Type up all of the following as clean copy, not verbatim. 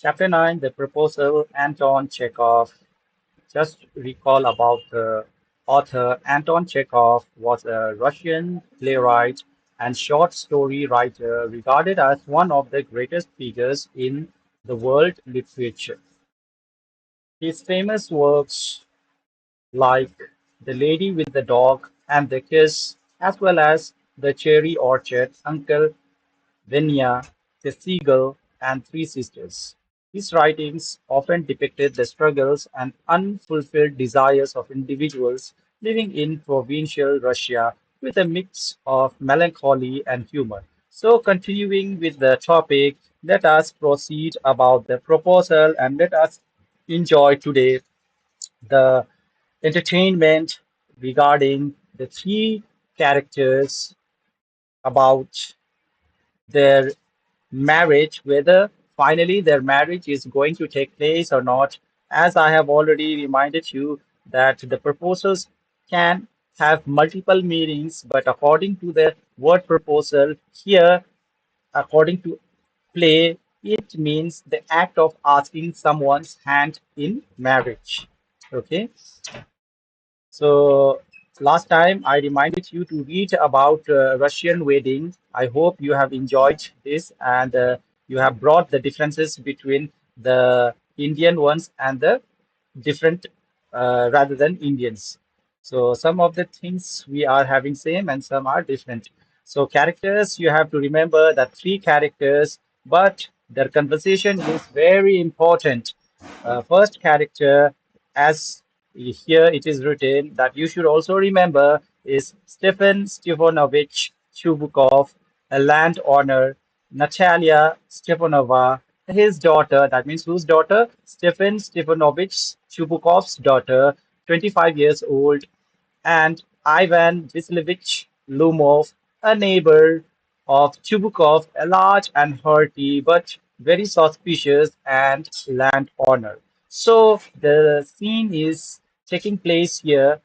Chapter 9, The Proposal, Anton Chekhov. Just recall about the author. Anton Chekhov was a Russian playwright and short story writer regarded as one of the greatest figures in the world literature. His famous works like The Lady with the Dog and the Kiss, as well as The Cherry Orchard, Uncle Vanya, The Seagull, and Three Sisters. His writings often depicted the struggles and unfulfilled desires of individuals living in provincial Russia with a mix of melancholy and humor. So, continuing with the topic, let us proceed about the proposal and let us enjoy today the entertainment regarding the three characters about their marriage, whether finally their marriage is going to take place or not. As I have already reminded you, that the proposals can have multiple meanings, but according to the word proposal here, according to play, it means the act of asking someone's hand in marriage. Okay. So last time I reminded you to read about Russian wedding. I hope you have enjoyed this and you have brought the differences between the Indian ones and the different rather than Indians. So some of the things we are having same and some are different. So characters, you have to remember that three characters, but their conversation is very important. First character, as here it is written that you should also remember, is Stefan Stefanovich Chubukov, a landowner, Natalia Stepanova, his daughter, that means whose daughter? Stefan Stefanovich Chubukov's daughter, 25 years old, and Ivan Vasilevich Lumov, a neighbor of Chubukov, a large and hearty but very suspicious and landowner. So the scene is taking place here,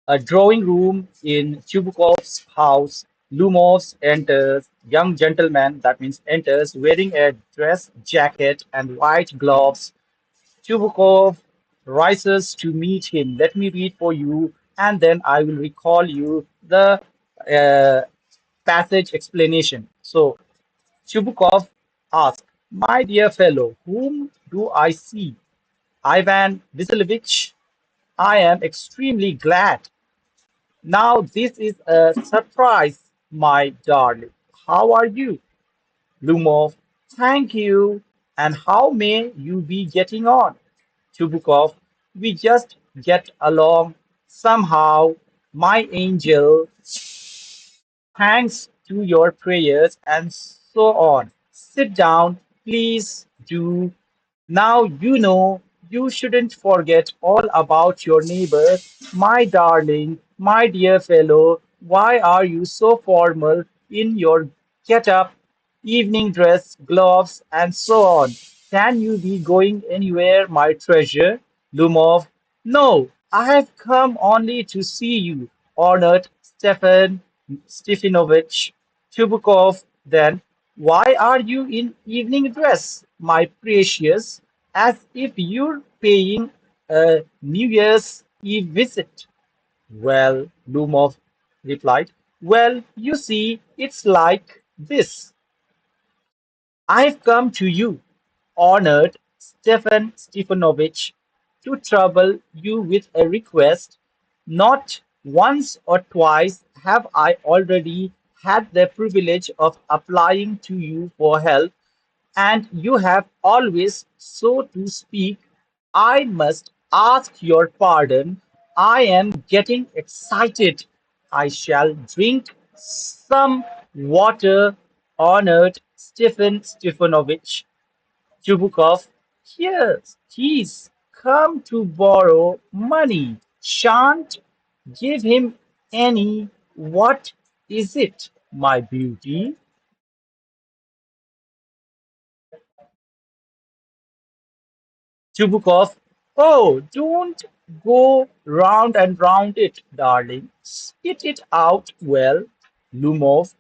a drawing room in Chubukov's house. Lumov enters, young gentleman, that means enters, wearing a dress jacket and white gloves. Chubukov rises to meet him. Let me read for you, and then I will recall you the uh, passage explanation. So, Chubukov asks, "My dear fellow, whom do I see?" "Ivan Vasilevich, I am extremely glad. Now, this is a surprise, my darling. How are you?" Lumov, "Thank you. And how may you be getting on?" Chubukov, "We just get along somehow, my angel, thanks to your prayers," and so on. "Sit down, please do. Now you know you shouldn't forget all about your neighbor. My darling, my dear fellow, why are you so formal in your get-up, evening dress, gloves, and so on? Can you be going anywhere, my treasure?" Lumov, "No, I have come only to see you, honored Stefan Stefanovich." Chubukov, then, "Why are you in evening dress, my precious, as if you're paying a New Year's Eve visit?" "Well," Lumov replied, "well, you see, it's like this. I've come to you, honored Stefan Stefanovich, to trouble you with a request. Not once or twice have I already had the privilege of applying to you for help, and you have always, so to speak, I must ask your pardon. I am getting excited. I shall drink some water, honored Stefan Stefanovich." Chubukov, "Yes, he's come to borrow money. Shan't give him any. What is it, my beauty?" Chubukov, "Oh, don't go round and round it, darling. Spit it out well." Lumov,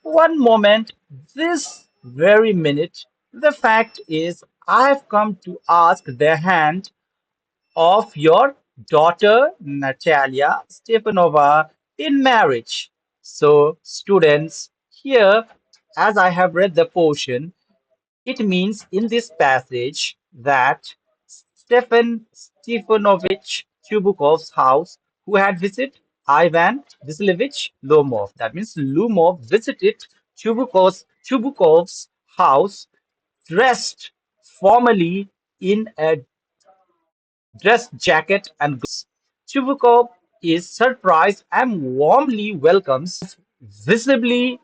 "One moment, this very minute." The fact is, I've come to ask the hand of your daughter Natalia Stepanova in marriage. So, students, here, as I have read the portion, it means in this passage that Stefanovich Chubukov's house, who had visited Ivan Vasilyevich Lomov. That means Lomov visited Chubukov's house dressed formally in a dress jacket and gloves. Chubukov is surprised and warmly welcomes. Visibly,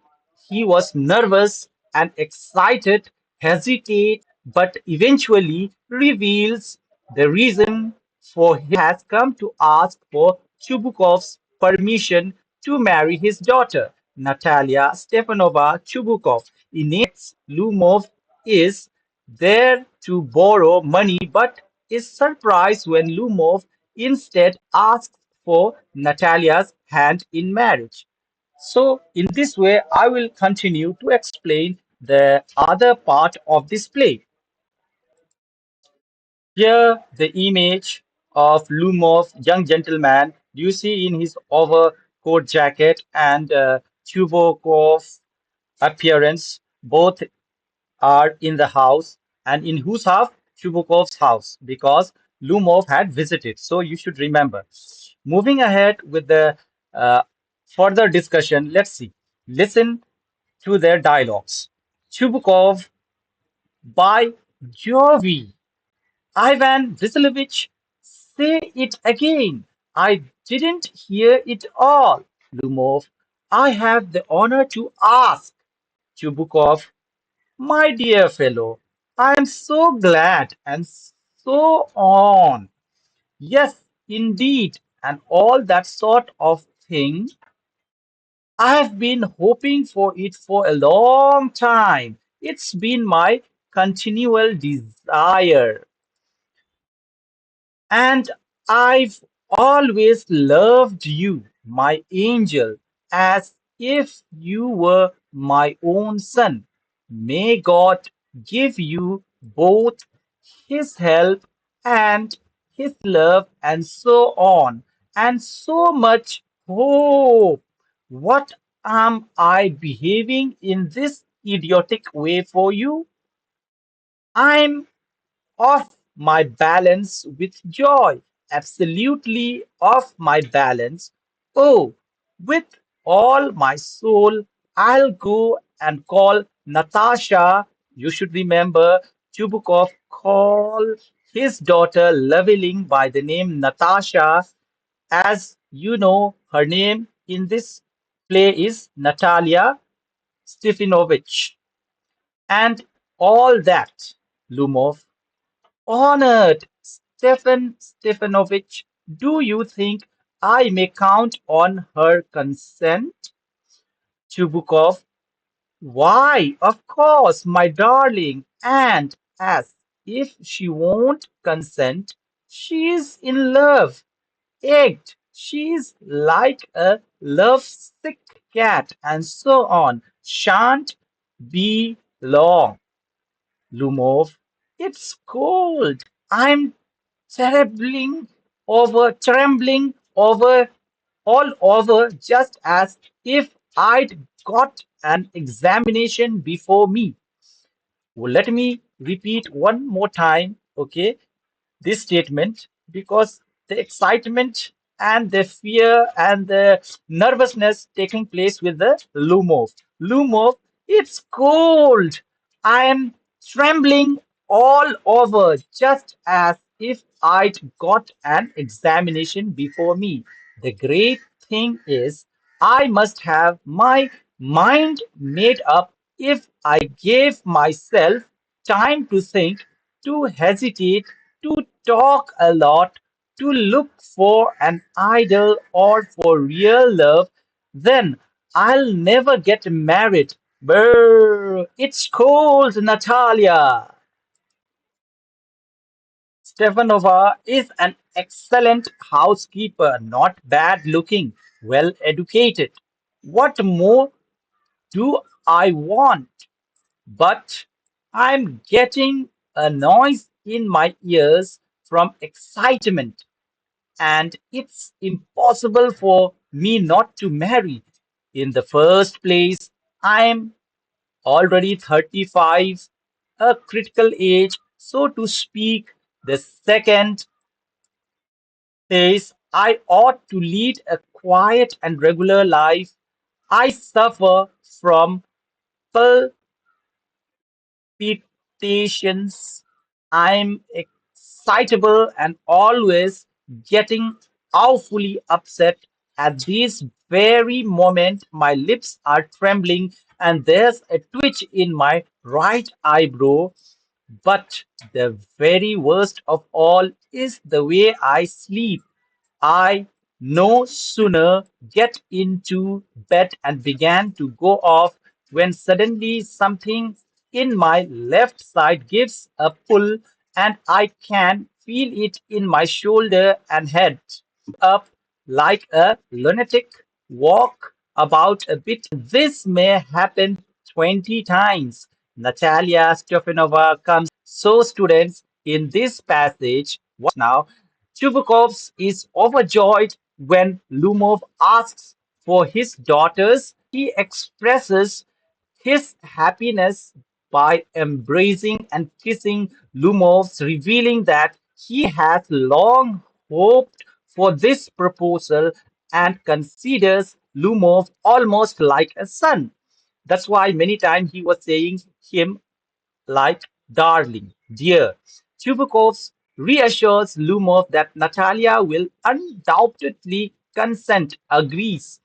he was nervous and excited, hesitate, but eventually reveals the reason for he has come to ask for Chubukov's permission to marry his daughter, Natalia Stepanova Chubukov. Inets Lumov is there to borrow money but is surprised when Lumov instead asks for Natalia's hand in marriage. So, in this way, I will continue to explain the other part of this play. Here, the image of Lumov, young gentleman, you see in his overcoat jacket and Chubokov appearance, both are in the house, and in whose house? Chubukov's house, because Lumov had visited. So you should remember. Moving ahead with the uh, further discussion, let's see. Listen to their dialogues. Chubukov, by Jovi, Ivan Vasilyevich, say it again. I didn't hear it all. Lumov, I have the honor to ask. Chubukov, my dear fellow, I am so glad and so on. Yes, indeed, and all that sort of thing. I have been hoping for it for a long time. It's been my continual desire. And I've always loved you, my angel, as if you were my own son. May God give you both his help and his love, and so on, and so much hope. What am I behaving in this idiotic way for you? I'm off my balance with joy, absolutely off my balance. Oh, with all my soul, I'll go and call Natasha. You should remember Chubukov called his daughter Leveling by the name Natasha. As you know, her name in this play is Natalia Stefanovich. And all that, Lumov. Honored Stefan Stefanovich, do you think I may count on her consent? Chubukov, why, of course, my darling, and as if she won't consent, she's in love, egged, she's like a lovesick cat, and so on. Shan't be long. Lumov, it's cold. I'm trembling over, all over, just as if I'd got an examination before me. Well, let me repeat one more time, okay? This statement, because the excitement and the fear and the nervousness taking place with the Lumov. Lumov, it's cold. I am trembling all over, just as if I'd got an examination before me. The great thing is, I must have my mind made up if I gave myself time to think, to hesitate, to talk a lot, to look for an idol or for real love, then I'll never get married. Brr, it's cold, Natalia. Stefanova is an excellent housekeeper, not bad looking, well educated. What more do I want? But I'm getting a noise in my ears from excitement, and it's impossible for me not to marry. In the first place, I'm already 35, a critical age, so to speak. The second place, I ought to lead a quiet and regular life. I suffer from palpitations. I'm excitable and always getting awfully upset. At this very moment, my lips are trembling and there's a twitch in my right eyebrow. But the very worst of all is the way I sleep. I no sooner get into bed and began to go off when suddenly something in my left side gives a pull and I can feel it in my shoulder and head up like a lunatic, walk about a bit. This may happen 20 times. Natalia Stefanova comes. So, students, in this passage, now, Chubukov is overjoyed when Lumov asks for his daughters. He expresses his happiness by embracing and kissing Lumov, revealing that he has long hoped for this proposal and considers Lumov almost like a son. That's why many times he was saying him like darling, dear. Chubukov reassures Lumov that Natalia will undoubtedly consent, agrees,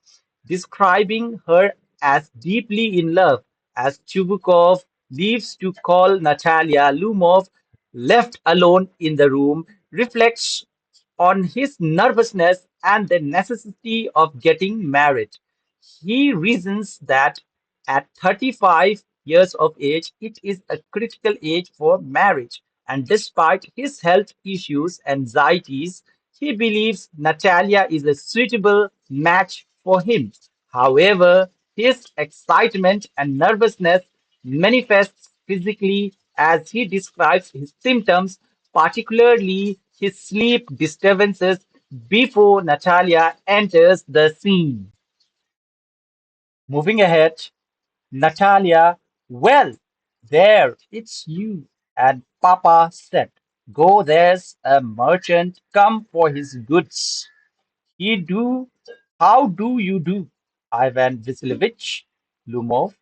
describing her as deeply in love. As Chubukov leaves to call Natalia, Lumov, left alone in the room, reflects on his nervousness and the necessity of getting married. He reasons that at 35 years of age, it is a critical age for marriage, and despite his health issues, anxieties, he believes Natalia is a suitable match for him. However, his excitement and nervousness manifests physically as he describes his symptoms, particularly his sleep disturbances, before Natalia enters the scene. Moving ahead, Natalia, well, there, it's you. And Papa said, go, there's a merchant come for his goods. He do, how do you do? Ivan Vasilevich Lumov,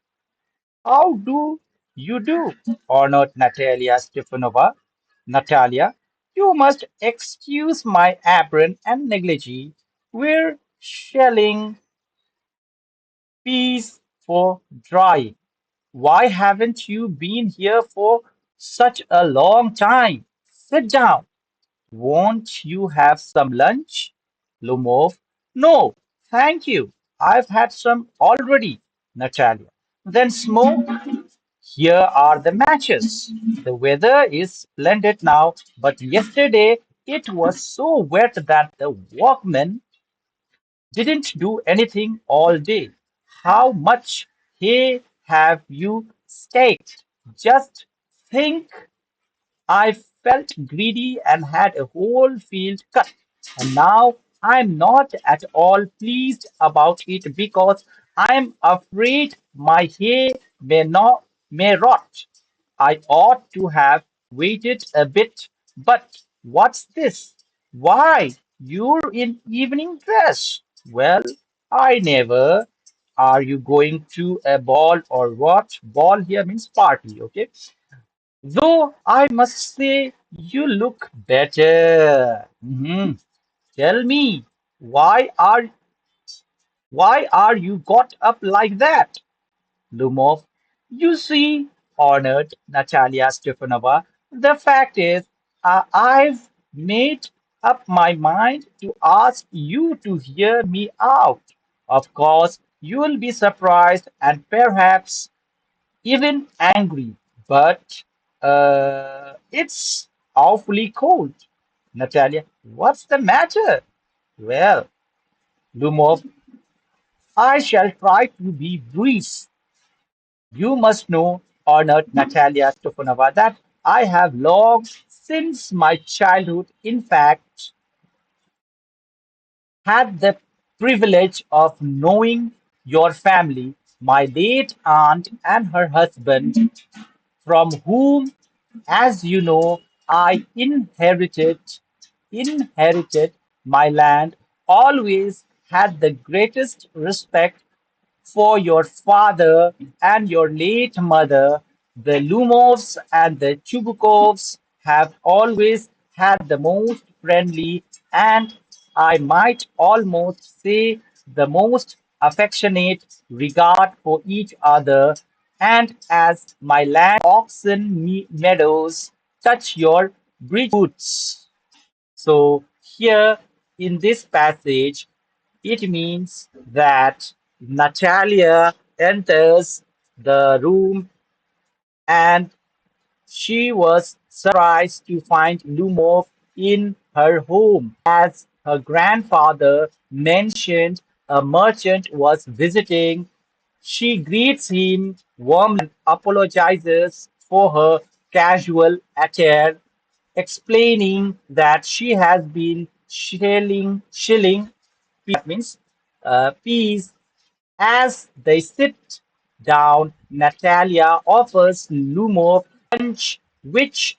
how do you do? Honored Natalia Stefanova. Natalia, you must excuse my apron and negligee. We're shelling peas for drying. Why haven't you been here for such a long time? Sit down. Won't you have some lunch? Lumov. No, thank you. I've had some already. Natalia. Then smoke. Here are the matches. The weather is splendid now, but yesterday it was so wet that the workmen didn't do anything all day. How much hay have you staked? Just think, I felt greedy and had a whole field cut, and now I'm not at all pleased about it because I'm afraid my hay may rot. I ought to have waited a bit, but what's this? Why, you're in evening dress. Well, I never. Are you going to a ball or what? Ball here means party, okay? Though I must say you look better. Tell me, why are you got up like that? Lumov, you see, honored Natalia Stefanova, the fact is, I've made up my mind to ask you to hear me out. Of course, you'll be surprised and perhaps even angry, but it's awfully cold. Natalia, what's the matter? Well, Lumov, I shall try to be brief. You must know honored Natalia Stefanova, that I have long since my childhood, in fact, had the privilege of knowing your family, my late aunt and her husband, from whom, as you know, I inherited my land, always had the greatest respect for your father and your late mother. The Lumovs and the Chubukovs have always had the most friendly and I might almost say the most affectionate regard for each other. And as my land oxen meadows touch your bridge woods. So here in this passage, it means that Natalia enters the room and she was surprised to find Lumov in her home. As her grandfather mentioned, a merchant was visiting. She greets him warmly and apologizes for her casual attire, explaining that she has been shilling means peas. As they sit down, Natalia offers Lumov lunch, which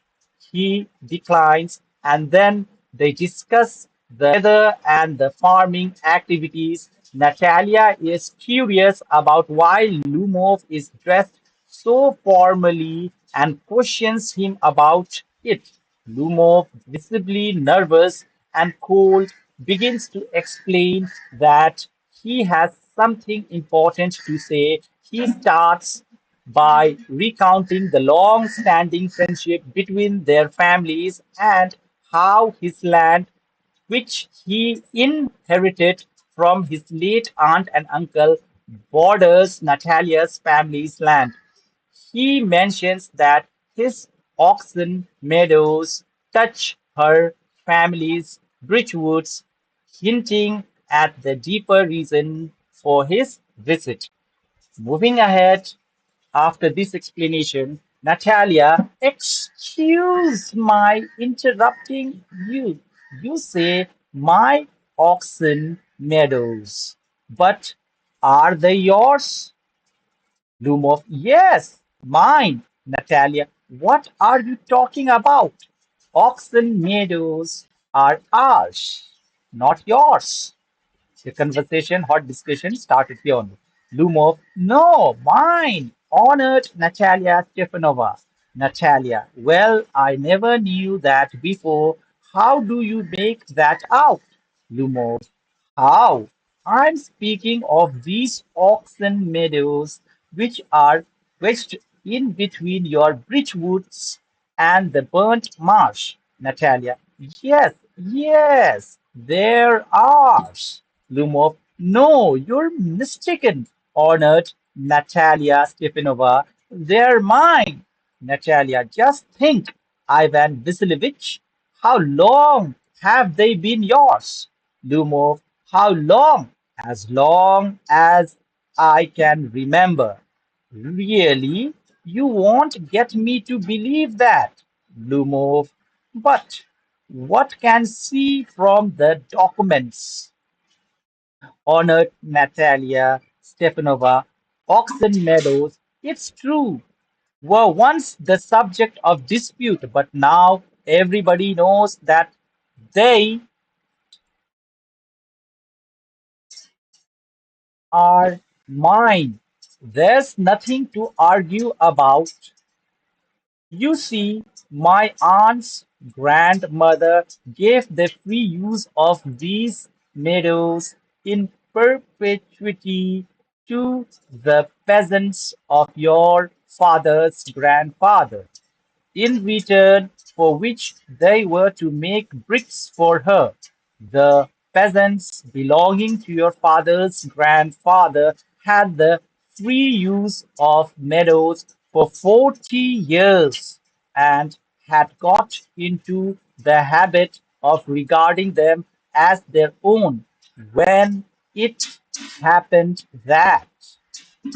he declines, and then they discuss the weather and the farming activities. Natalia is curious about why Lumov is dressed so formally and questions him about it. Lumov, visibly nervous and cold, begins to explain that he has something important to say. He starts by recounting the long standing friendship between their families and how his land, which he inherited from his late aunt and uncle, borders Natalia's family's land. He mentions that his oxen meadows touch her family's Bridgewoods, hinting at the deeper reason for his visit. Moving ahead, after this explanation, Natalia, excuse my interrupting you. You say my oxen meadows, but are they yours? Lumov, yes, mine. Natalia, what are you talking about? Oxen meadows are ours, not yours. The conversation, hot discussion started here only. Lumov, no, mine. Honored Natalia Stefanova. Natalia, well, I never knew that before. How do you make that out? Lumov, how? I'm speaking of these oxen meadows which are wedged in between your bridge woods and the burnt marsh. Natalia, yes, yes, there are. Lumov, no, you're mistaken, honored Natalia Stepanova. They're mine. Natalia, just think, Ivan Vasilevich, how long have they been yours? Lumov, how long? As long as I can remember. Really? You won't get me to believe that, Lumov. But what can see from the documents? Honored Natalia Stepanova, Oxen Meadows, it's true, were once the subject of dispute, but now everybody knows that they are mine. There's nothing to argue about. You see, my aunt's grandmother gave the free use of these meadows in perpetuity to the peasants of your father's grandfather, in return for which they were to make bricks for her. The peasants belonging to your father's grandfather had the free use of meadows for 40 years and had got into the habit of regarding them as their own when it happened that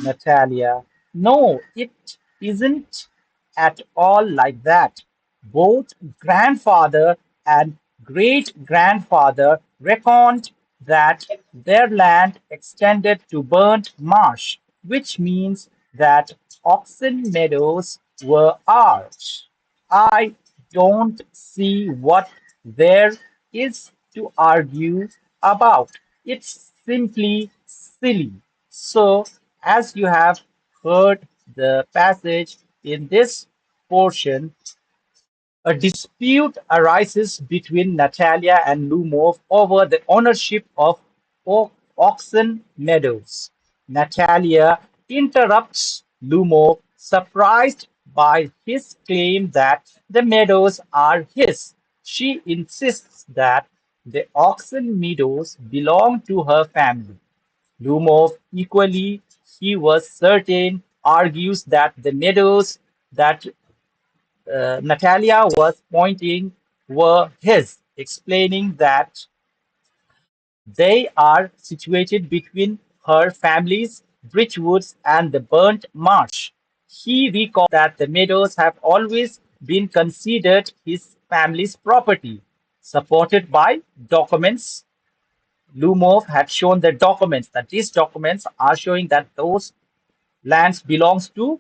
Natalia, no, it isn't at all like that. Both grandfather and great grandfather reckoned that their land extended to burnt marsh, which means that oxen meadows were ours. I don't see what there is to argue about. It's simply silly. So, as you have heard the passage in this portion, a dispute arises between Natalia and Lumov over the ownership of Oxen Meadows. Natalia interrupts Lumov, surprised by his claim that the meadows are his. She insists that the Oxen Meadows belong to her family. Lumov, equally, he was certain, argues that the meadows that Natalia was pointing were his, explaining that they are situated between her family's Bridgewoods and the Burnt Marsh. He recalled that the meadows have always been considered his family's property, supported by documents. Lumov had shown the documents, that these documents are showing that those lands belongs to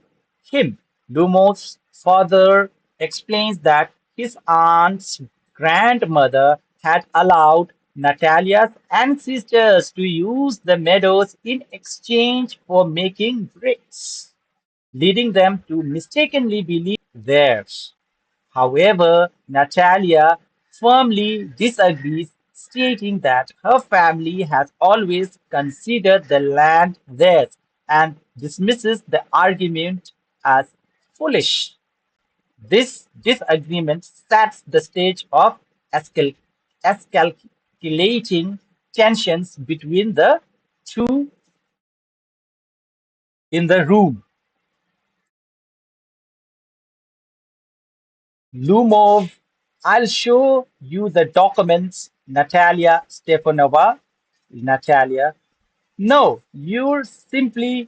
him. Lumos further explains that his aunt's grandmother had allowed Natalia's ancestors to use the meadows in exchange for making bricks, leading them to mistakenly believe theirs. However, Natalia firmly disagrees, stating that her family has always considered the land theirs and dismisses the argument as foolish. This disagreement sets the stage of escal- escalating tensions between the two in the room. Lumov, I'll show you the documents, Natalia Stepanova. Natalia, no, you're simply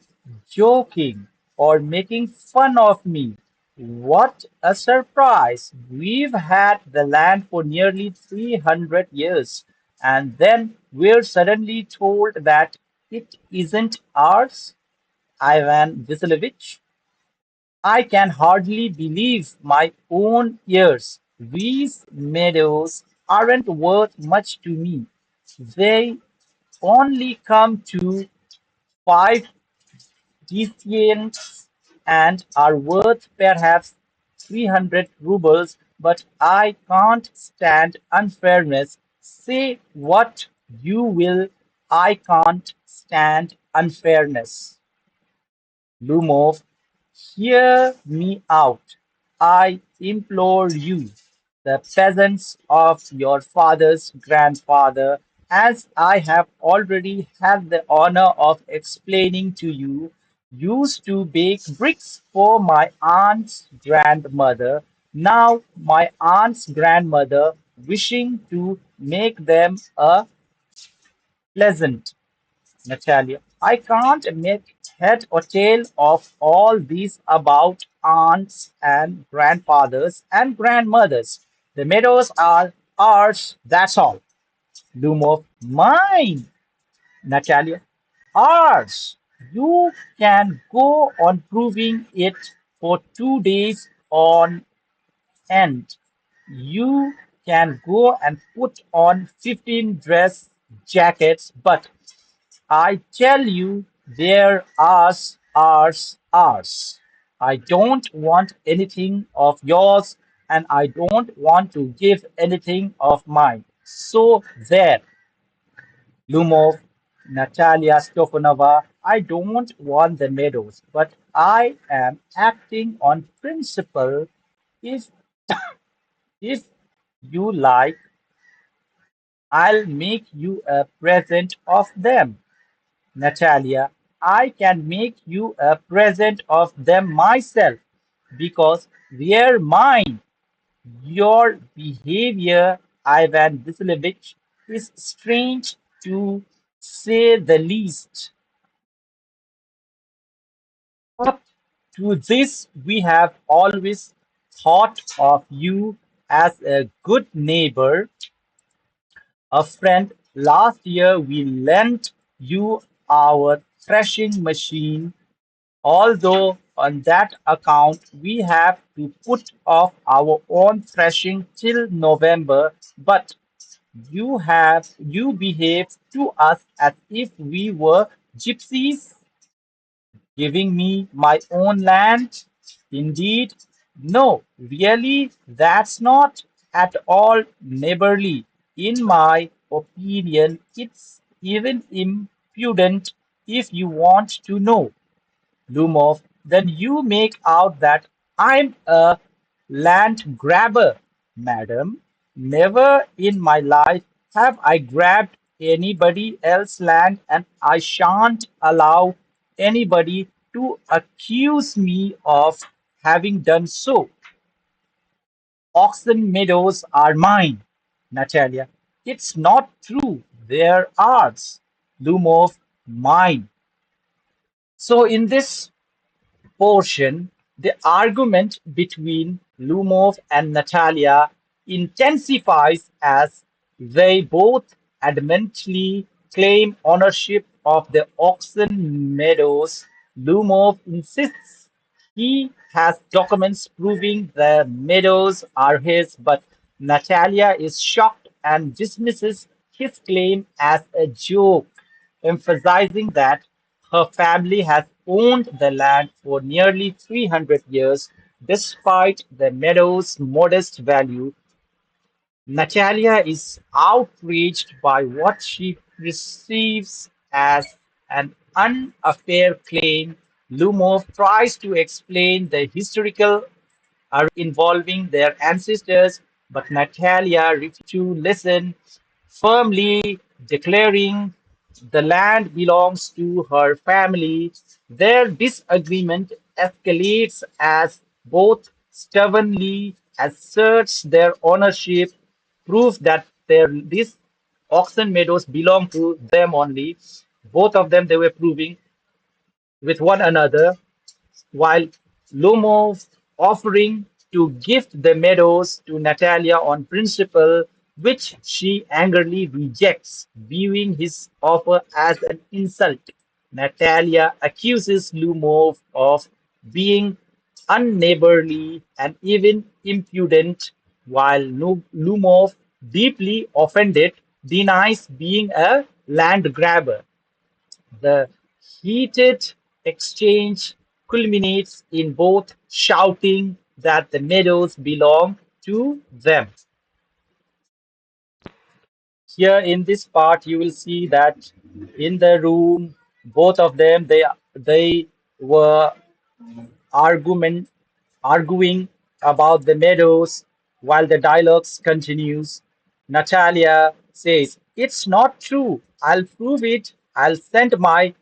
joking or making fun of me. What a surprise! We've had the land for nearly 300 years, and then we're suddenly told that it isn't ours, Ivan Vasilevich. I can hardly believe my own ears. These meadows aren't worth much to me. They only come to 5 destians and are worth perhaps 300 rubles, but I can't stand unfairness. Say what you will, I can't stand unfairness. Lumov, hear me out. I implore you, the peasants of your father's grandfather, as I have already had the honor of explaining to you, used to bake bricks for my aunt's grandmother. Now, my aunt's grandmother, wishing to make them a pleasant Natalia, I can't make head or tail of all these about aunts and grandfathers and grandmothers. The meadows are ours, that's all. Lumov, mine, Natalia, ours. You can go on proving it for 2 days on end. You can go and put on 15 dress jackets, but I tell you, they're ours. I don't want anything of yours, and I don't want to give anything of mine. So there, Lumov, Natalia Stofanova, I don't want the meadows, but I am acting on principle. If if you like, I'll make you a present of them. Natalia, I can make you a present of them myself because they're mine. Your behavior, Ivan Vasilevich, is strange to say the least. To this, we have always thought of you as a good neighbor, a friend. Last year, we lent you our threshing machine, although on that account we have to put off our own threshing till November. But you behave to us as if we were gypsies, giving me my own land? Indeed, no, really, that's not at all neighborly. In my opinion, it's even impudent if you want to know. Lumov, then you make out that I'm a land grabber, madam. Never in my life have I grabbed anybody else's land, and I shan't allow anybody to accuse me of having done so. Oxen meadows are mine, Natalia. It's not true. They're ours. Lumov, mine. So in this portion, the argument between Lumov and Natalia intensifies as they both adamantly claim ownership of the Oxen Meadows. Lumov insists he has documents proving the meadows are his, but Natalia is shocked and dismisses his claim as a joke, emphasizing that her family has owned the land for nearly 300 years. Despite the meadow's modest value, Natalia is outraged by what she perceives as an unfair claim. Lumov tries to explain the historical involving their ancestors, but Natalia refuses to listen, firmly declaring the land belongs to her family. Their disagreement escalates as both stubbornly asserts their ownership, proof that these Oxen Meadows belong to them only. Both of them they were proving with one another, while Lomov offering to gift the meadows to Natalia on principle, which she angrily rejects, viewing his offer as an insult. Natalia accuses Lumov of being unneighborly and even impudent, while Lumov, deeply offended, denies being a land grabber. The heated exchange culminates in both shouting that the meadows belong to them. Here in this part, you will see that in the room, both of them they were argument arguing about the meadows while the dialogues continues. Natalia says, "It's not true. I'll prove it. I'll send my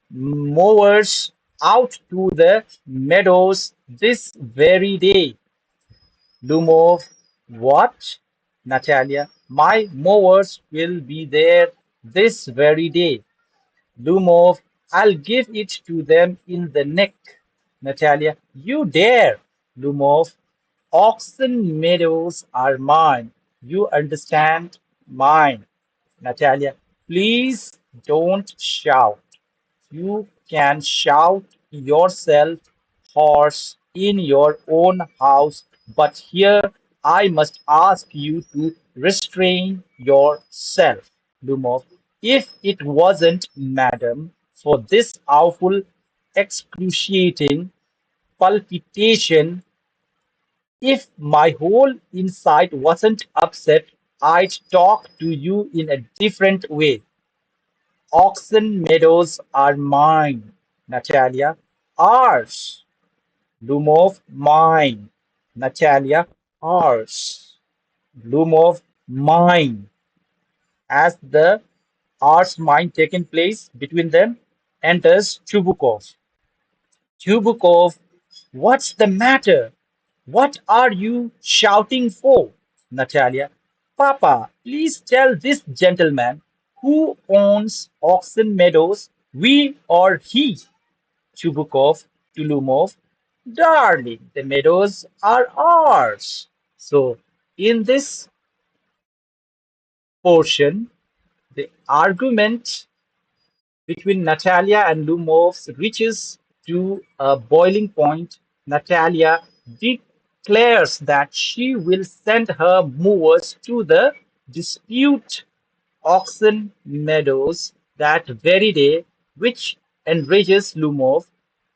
mowers out to the meadows this very day." Lumov, what? Natalia, my mowers will be there this very day. Lumov, I'll give it to them in the neck. Natalia, you dare. Lumov, Oxen meadows are mine. You understand? Mine. Natalia, please don't shout. You can shout yourself hoarse in your own house, but here I must ask you to restrain yourself. Lumov, if it wasn't, madam, for this awful, excruciating palpitation, if my whole inside wasn't upset, I'd talk to you in a different way. Oxen meadows are mine, Natalia. Ours. Lumov, mine. Natalia, ours. Lumov, mine. As the ours mine taken place between them, enters Chubukov. Chubukov, what's the matter? What are you shouting for? Natalia, Papa, please tell this gentleman who owns Oxen Meadows, we or he. Chubukov to Lumov. Darling, the meadows are ours. So, in this portion, the argument between Natalia and Lumov reaches to a boiling point. Natalia declares that she will send her movers to the dispute Oxen Meadows that very day, which enrages Lumov.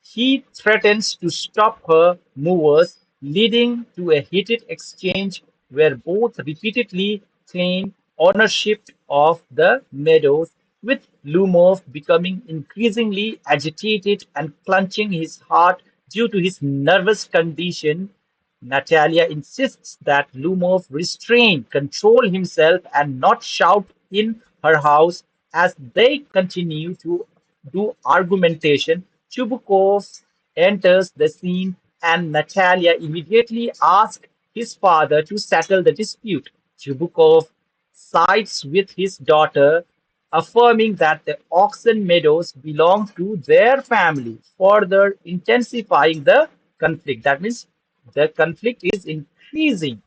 He threatens to stop her movers, leading to a heated exchange where both repeatedly claim ownership of the meadows, with Lumov becoming increasingly agitated and clenching his heart due to his nervous condition. Natalia insists that Lumov restrain, control himself, and not shout in her house as they continue to do argumentation. Chubukov enters the scene and Natalia immediately asks his father to settle the dispute. Chubukov sides with his daughter, affirming that the Oxen Meadows belong to their family, further intensifying the conflict. That means the conflict is increasing.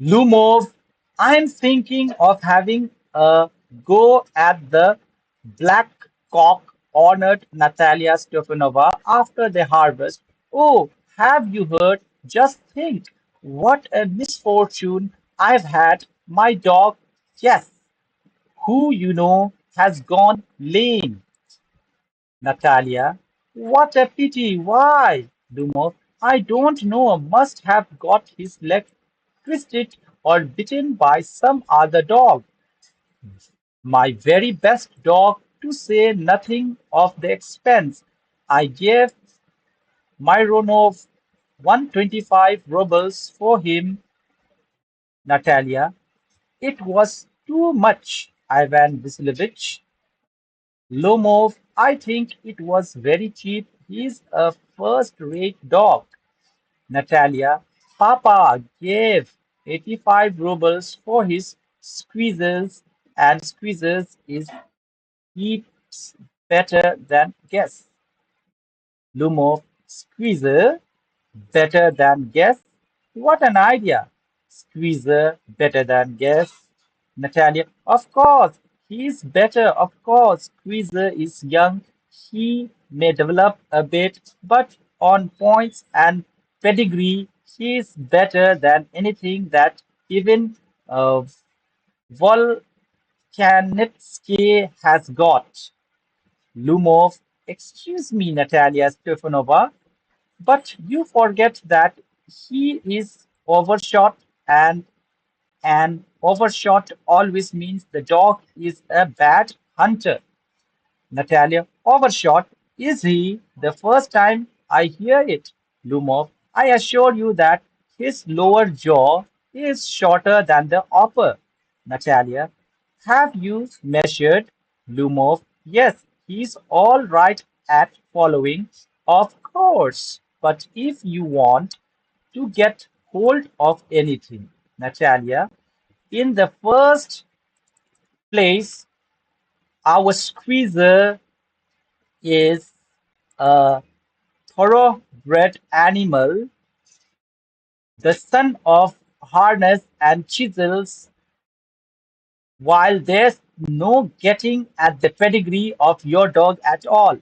Lumov, I'm thinking of having a go at the black cock, honored Natalia Stefanova after the harvest. Oh, have you heard? Just think, what a misfortune I've had. My dog, yes, who you know has gone lame. Natalia, what a pity. Why? Lumov, I don't know. Must have got his leg twisted or bitten by some other dog. My very best dog, to say nothing of the expense. I gave Myronov 125 rubles for him, Natalia. It was too much, Ivan Vasilovich. Lomov, I think it was very cheap. He's a first-rate dog. Natalia, Papa gave 85 rubles for his squeezers, and squeezers is heaps better than guess. Lumov, squeezer better than guess? What an idea! Squeezer better than guess. Natalia, of course, he's better. Of course, Squeezer is young. He may develop a bit, but on points and pedigree, he's better than anything that even uh, Volkanitsky has got. Lumov, excuse me, Natalia Stefanova, but you forget that he is overshot, and an overshot always means the dog is a bad hunter. Natalia, overshot? Is he? The first time I hear it. Lumov, I assure you that his lower jaw is shorter than the upper. Natalia, have you measured? Lumov, yes, he's all right at following. Of course, but if you want to get hold of anything, Natalia, in the first place, our squeezer is a thoroughbred animal, the son of harness and chisels, while there's no getting at the pedigree of your dog at all.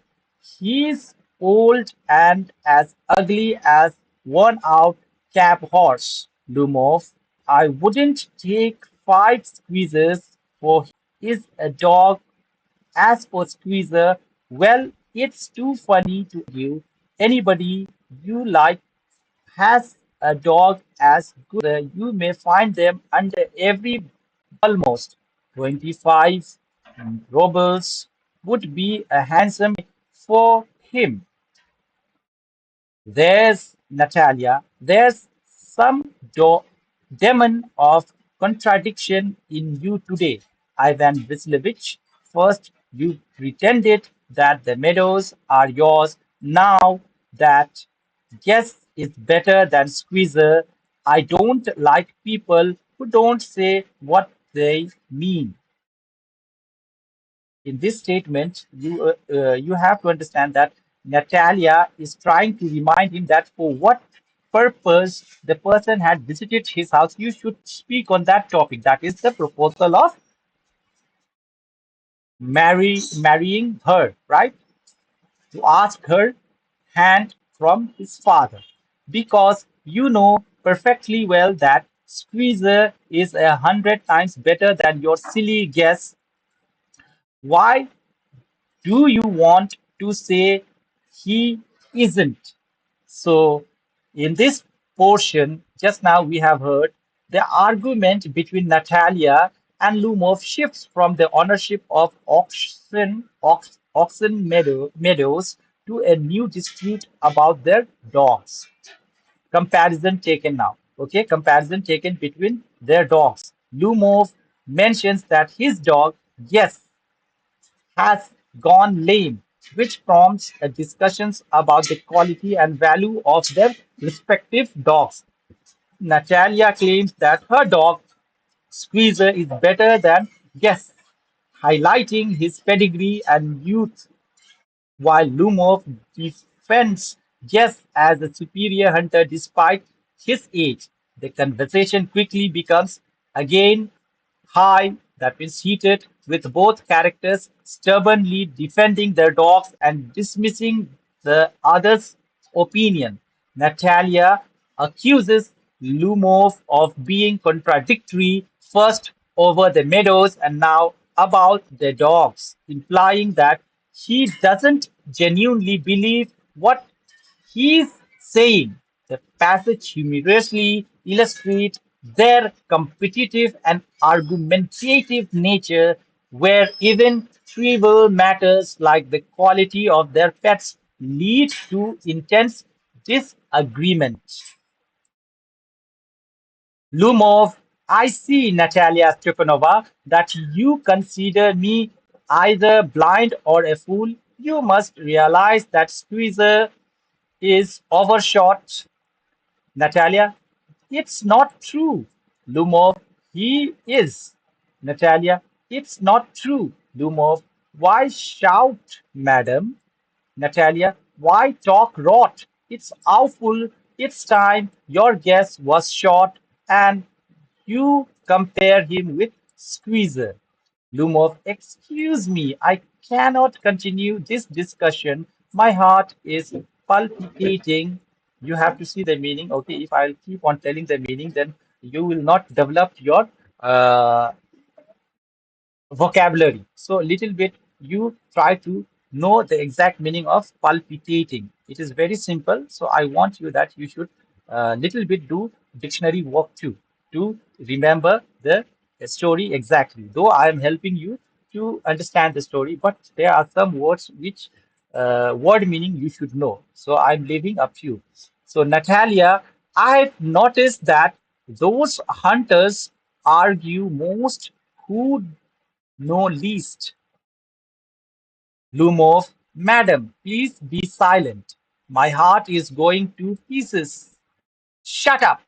He's old and as ugly as worn out cab horse. Lumov, I wouldn't take 5 squeezers for is a dog. As for Squeezer, well, it's too funny to argue. Anybody you like has a dog as good as Squeezer. You may find them under every almost 25 rubles would be a handsome for him. There's Natalia. There's some demon of contradiction in you today, Ivan Vasilevich. First, you pretended that the meadows are yours. Now that guess is better than squeezer. I don't like people who don't say what they mean. In this statement, you have to understand that Natalia is trying to remind him that for what purpose the person had visited his house, you should speak on that topic. That is the proposal of marrying her, right? To ask her hand from his father, because you know perfectly well that Squeezer is 100 times better than your silly guess. Why do you want to say he isn't? So, in this portion, just now we have heard the argument between Natalia and Lumov shifts from the ownership of Oxen Meadows to a new dispute about their dogs. Comparison taken now. Okay, comparison taken between their dogs. Lumov mentions that his dog, yes, has gone lame, which prompts a discussions about the quality and value of their respective dogs. Natalia claims that her dog, Squeezer, is better than Guess, highlighting his pedigree and youth, while Lumov defends Jess as a superior hunter despite his age. The conversation quickly becomes again high, that means heated, with both characters stubbornly defending their dogs and dismissing the other's opinion. Natalia accuses Lumov of being contradictory, first over the meadows and now about the dogs, implying that he doesn't genuinely believe what he's saying. The passage humorously illustrates their competitive and argumentative nature, where even trivial matters like the quality of their pets lead to intense disagreement. Lumov, I see, Natalia Stepanova, that you consider me either blind or a fool. You must realize that Squeezer is overshot. Natalia, it's not true. Lumov, he is. Natalia, it's not true. Lumov, why shout, madam? Natalia, why talk rot? It's awful. It's time your guess was short and you compare him with Squeezer. Lumov, excuse me, I cannot continue this discussion. My heart is palpitating. You have to see the meaning. Okay, if I'll keep on telling the meaning, then you will not develop your vocabulary. So little bit you try to know the exact meaning of palpitating. It is very simple. So I want you that you should little bit do dictionary work too to remember the story exactly. Though I am helping you to understand the story, but there are some words which word meaning you should know. So I'm leaving up to you. So Natalia, I've noticed that those hunters argue most who no least. Lumov, madam, please be silent. My heart is going to pieces. Shut up,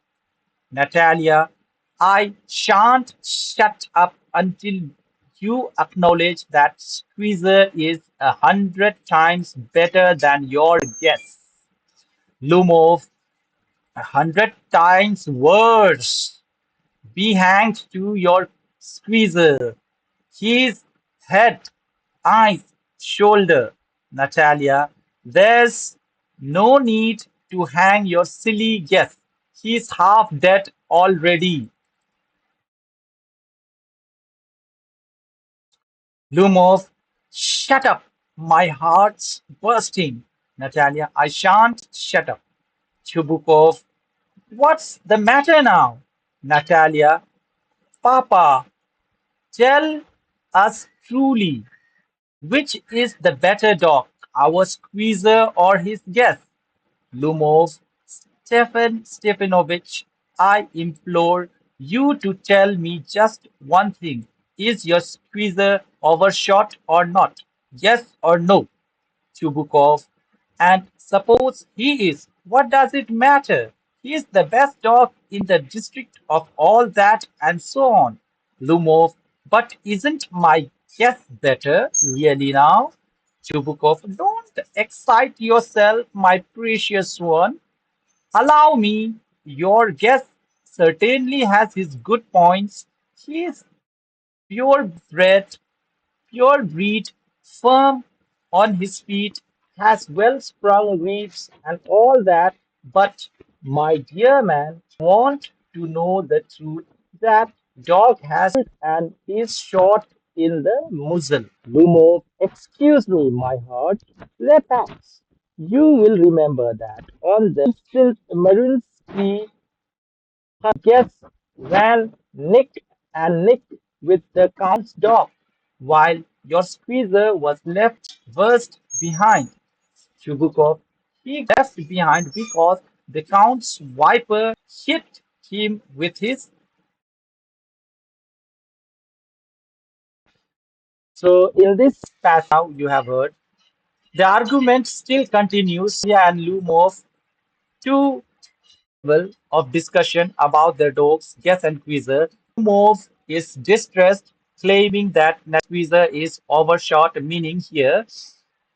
Natalia. I shan't shut up until you acknowledge that Squeezer is 100 times better than your guess. Lumov, 100 times worse. Be hanged to your Squeezer. His head, eyes, shoulder. Natalia, there's no need to hang your silly guess. He's half dead already. Lumov, shut up. My heart's bursting. Natalia, I shan't shut up. Chubukov, what's the matter now? Natalia, Papa, tell us truly. Which is the better dog, our Squeezer or his guest? Lumov, Stefanovich, I implore you to tell me just one thing. Is your Squeezer overshot or not? Yes or no? Chubukov. And suppose he is, what does it matter? He is the best dog in the district of all that and so on. Lumov, but isn't my guess better, really now? Chubukov, don't excite yourself, my precious one. Allow me, your guess certainly has his good points. He is purebred pure breed, firm on his feet, has well sprung ribs and all that. But, my dear man, want to know the truth. That dog has and is shot in the muzzle. Lumo, excuse me, my heart. Relax. You will remember that on the instant Marinsky guests ran neck and neck with the Count's dog, while your squeezer was left worst behind. Chubukov, he left behind because the Count's viper hit him with his. So, in this passage now you have heard, the argument still continues. And Lumov, two level of discussion about the dogs, Guess and Squeezer. Move is distressed, claiming that Squeezer is overshot, meaning here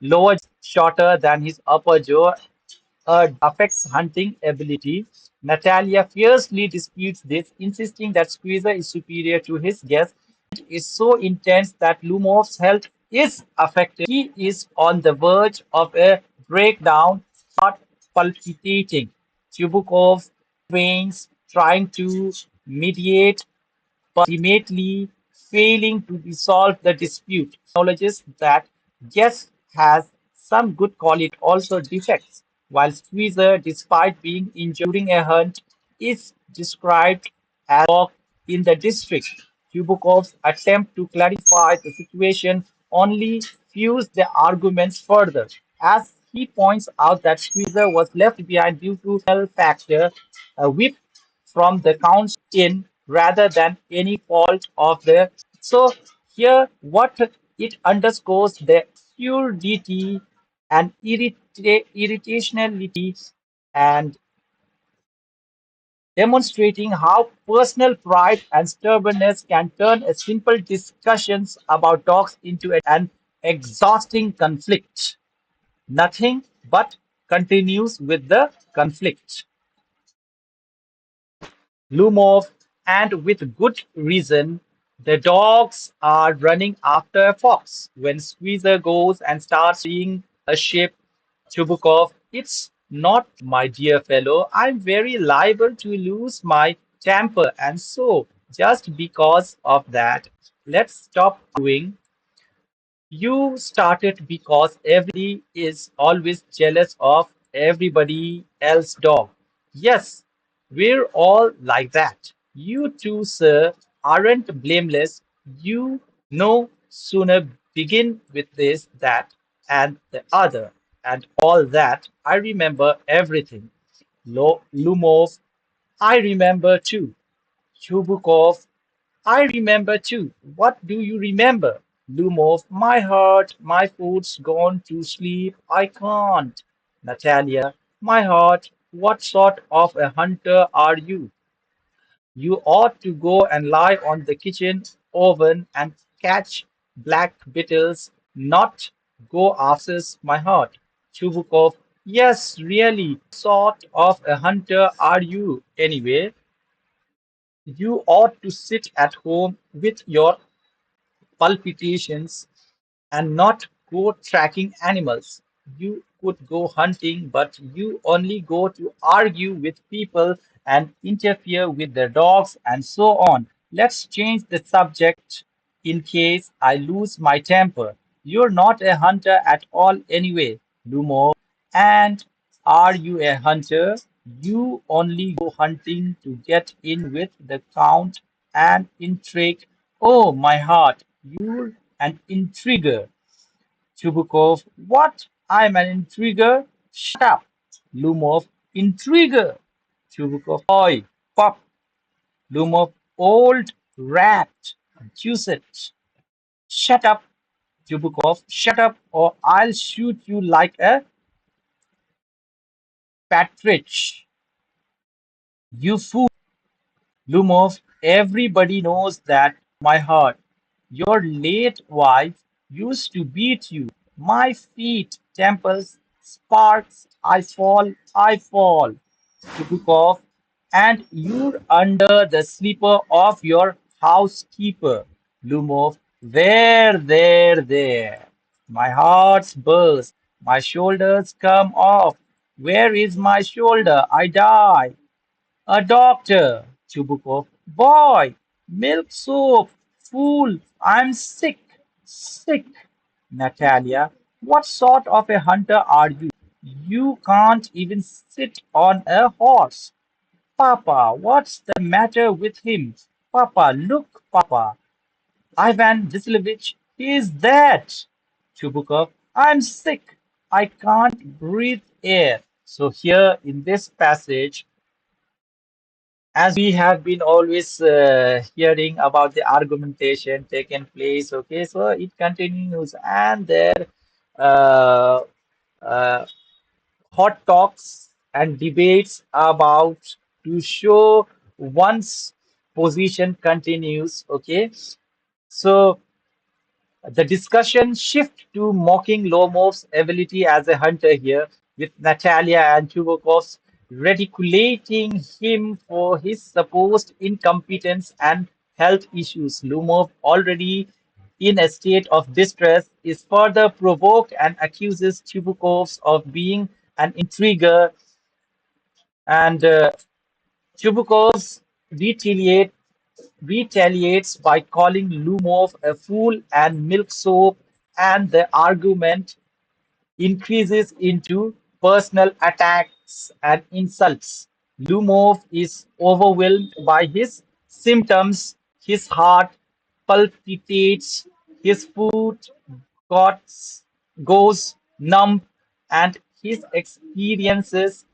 lower shorter than his upper jaw affects hunting ability. Natalia fiercely disputes this, insisting that Squeezer is superior to his guest. Is so intense that Lumov's health is affected. He is on the verge of a breakdown, heart palpitating. Chubukov intervenes, trying to mediate ultimately failing to resolve the dispute. Acknowledges that Guess has some good quality, also defects, while Squeezer, despite being injured during a hunt, is described as dog in the district. Kubukov's attempt to clarify the situation only fuels the arguments further, as he points out that Squeezer was left behind due to smell factor, a whip from the count's in rather than any fault of the. So here what it underscores the purity and irritationality and demonstrating how personal pride and stubbornness can turn a simple discussions about dogs into an exhausting conflict. Nothing but continues with the conflict. Lumov, and with good reason, the dogs are running after a fox. When Squeezer goes and starts seeing a sheep, Chubukov, it's not my dear fellow. I'm very liable to lose my temper, and so just because of that, let's stop arguing. You started because everybody is always jealous of everybody else's dog. Yes, we're all like that. You too, sir, aren't blameless. You no sooner begin with this, that, and the other, and all that. I remember everything. Lumov, I remember too. Chubukov, I remember too. What do you remember? Lumov, my heart, my foot's gone to sleep. I can't. Natalia, my heart, what sort of a hunter are you? You ought to go and lie on the kitchen oven and catch black beetles, not go after my heart. Chubukov, yes, really, sort of a hunter are you anyway? You ought to sit at home with your palpitations and not go tracking animals. You could go hunting, but you only go to argue with people and interfere with their dogs and so on. Let's change the subject in case I lose my temper. You're not a hunter at all anyway, Lumov. And are you a hunter? You only go hunting to get in with the count and intrigue. Oh, my heart, you're an intriguer. Chubukov, what? I'm an intriguer? Shut up. Lumov, intriguer. Chubukov, oi, pop. Lumov, old rat. Juicet. Shut up, Chubukov, shut up, or I'll shoot you like a partridge. You fool. Lumov, everybody knows that my heart. Your late wife used to beat you. My feet, temples, sparks, I fall. Tupukov, and you're under the slipper of your housekeeper. Lumov, there. My heart's burst. My shoulders come off. Where is my shoulder? I die. A doctor, Chubukov. Boy, milk soup. Fool, I'm sick. Sick. Natalia, what sort of a hunter are you? You can't even sit on a horse. Papa, what's the matter with him? Papa, look, Papa. Ivan Vasilovich, he is dead. Chubukov, I'm sick. I can't breathe air. So here in this passage, as we have been always hearing about the argumentation taking place, okay, so it continues, and there uh, uh, hot talks and debates about to show one's position continues, okay. So the discussion shift to mocking Lomov's ability as a hunter here, with Natalia and Chubakov's ridiculating him for his supposed incompetence and health issues. Lomov, already in a state of distress, is further provoked and accuses Chubukov of being an intriguer, and Chubukov retaliate retaliates by calling Lumov a fool and milksop, and the argument increases into personal attacks and insults. Lumov is overwhelmed by his symptoms. His heart palpitates, his foot got, goes numb, and his experiences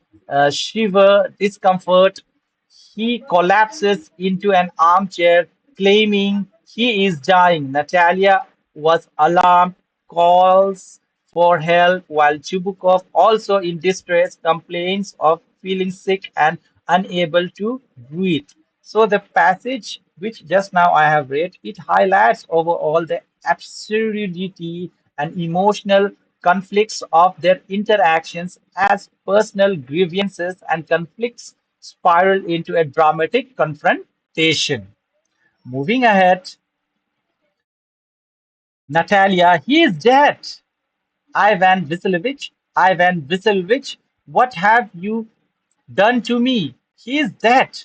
shiver, discomfort. He collapses into an armchair, claiming he is dying. Natalia was alarmed, calls for help, while Chubukov, also in distress, complains of feeling sick and unable to breathe. So the passage which just now I have read, it highlights overall the absurdity and emotional conflicts of their interactions as personal grievances and conflicts spiral into a dramatic confrontation. Moving ahead, Natalia, he is dead. Ivan Vasilevich, what have you done to me? He is dead.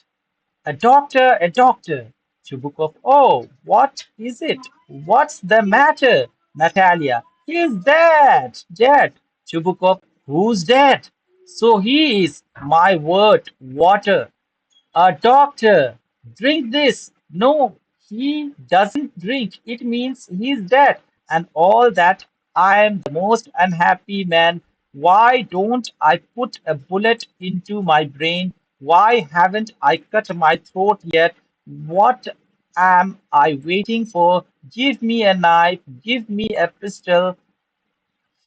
A doctor, a doctor. Chubukov, oh, what is it? What's the matter? Natalia, he is dead, dead. Chubukov, who's dead? So he is, my word, water. A doctor, drink this. No, he doesn't drink. It means he's dead. And all that. I am the most unhappy man. Why don't I put a bullet into my brain? Why haven't I cut my throat yet? What am I waiting for? Give me a knife. Give me a pistol.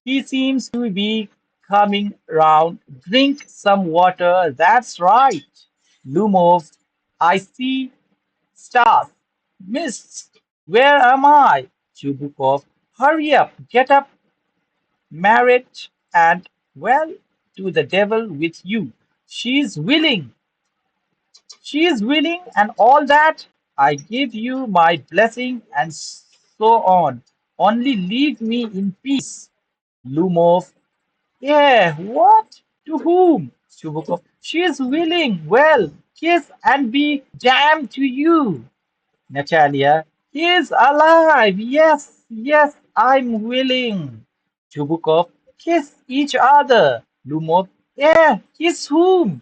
He seems to be coming round. Drink some water. That's right. Lumov, I see stars. Mists. Where am I? Chubukov, hurry up. Get up, married, and well, to the devil with you. She's willing. She is willing, and all that. I give you my blessing, and so on. Only leave me in peace. Lumov, yeah, what? To whom? Shubukov. She is willing. Well, kiss and be damned to you. Natalia. He is alive. Yes, yes, I'm willing. Chubukov. Kiss each other. Lumov. Yeah, kiss whom?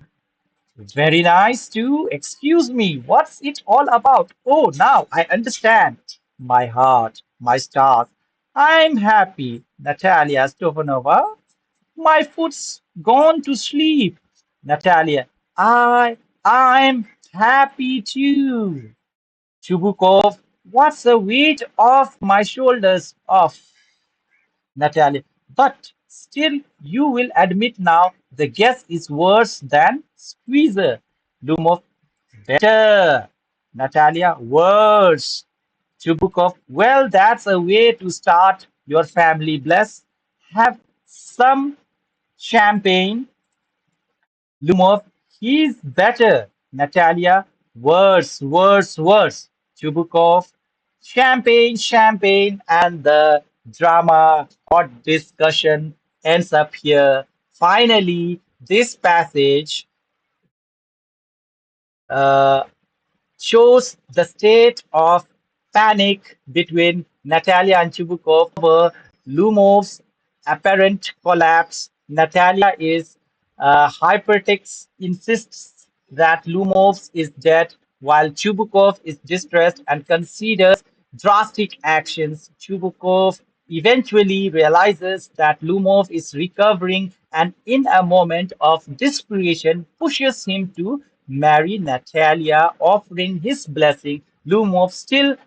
Very nice too. Excuse me, what's it all about? Oh, now I understand. My heart, my stars. I'm happy. Natalia Stefanova. My foot's gone to sleep. Natalia, I'm happy too. Chubukov, what's the weight off my shoulders off? Natalia, but still you will admit now the guess is worse than squeezer. Lumov, better. Natalia, worse. Chubukov, well, that's a way to start your family. Bless. Have some champagne. Lumov, he's better. Natalia, worse, worse, worse. Chubukov, champagne, champagne, and the drama, hot discussion ends up here. Finally, this passage uh, shows the state of panic between Natalia and Chubukov over Lumov's apparent collapse. Natalia is hypertext insists that Lumov is dead, while Chubukov is distressed and considers drastic actions. Chubukov eventually realizes that Lumov is recovering and, in a moment of desperation, pushes him to marry Natalia, offering his blessing. Lumov, still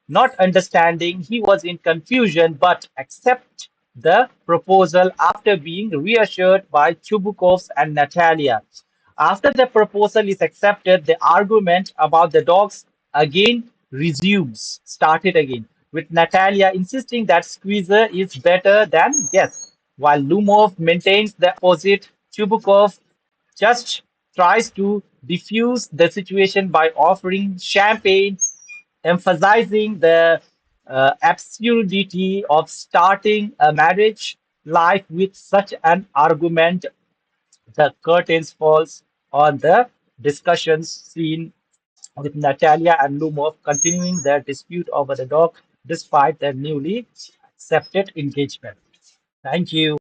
not understanding, he was in confusion but accept the proposal after being reassured by Chubukovs and Natalia. After the proposal is accepted, the argument about the dogs again started again, with Natalia insisting that Squeezer is better than Guess, while Lumov maintains the opposite. Chubukov just tries to diffuse the situation by offering champagne, emphasizing the absurdity of starting a marriage life with such an argument. The curtains falls on the discussions scene with Natalia and Lumov continuing their dispute over the dog despite their newly accepted engagement. Thank you.